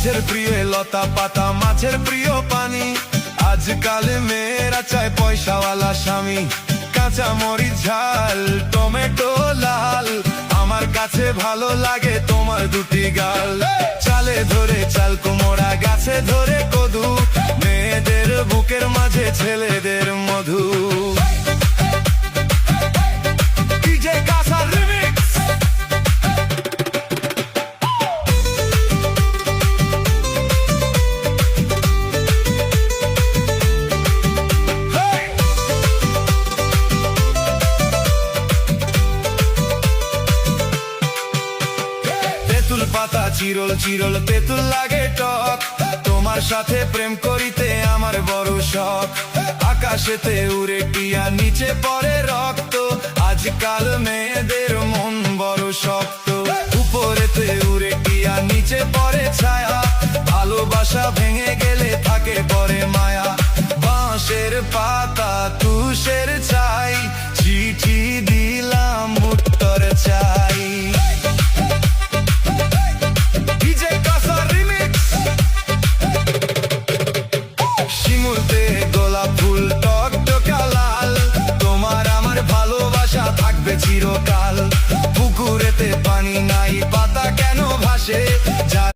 গাছের প্রিয় লতা পাতা, মাছের প্রিয় পানি। আজকাল মেয়েরা চায় পয়সাওয়ালা স্বামী। কাঁচা মরিচ ঝাল, টমেটো লাল, আমার কাছে ভালো লাগে তোমার দুটি গাল। চালে ধরে চাল কুমড়া, গাছে ধরে কদু, মেয়েদের বুকের মাঝে ছেলেদের মধু। DJ কাসার remix. তেঁতুল পাতা চিরল চিরল, তেঁতুল লাগে টক, তোমার সাথে প্রেম করিতে আমার বড় শখ। আকাশেতে উড়ে টিয়া, নিচে পড়ে রক্ত, আজকাল মেয়েদের মন বড় শক্ত। উপরেতে উড়ে টিয়া, নিচে পড়ে ছায়া, ভালোবাসা ভেঙে গেলে থাকে পরে মায়া। বাঁশের পাতা তুষের ছাই, চিঠি দিলাম উত্তর চাই। শিমুলতে গোলাপ ফুল টকটকা লাল, তোমার আমার ভালোবাসা থাকবে চিরকাল। পুকুরেতে পানি নাই, পাতা কেন ভাসে, যার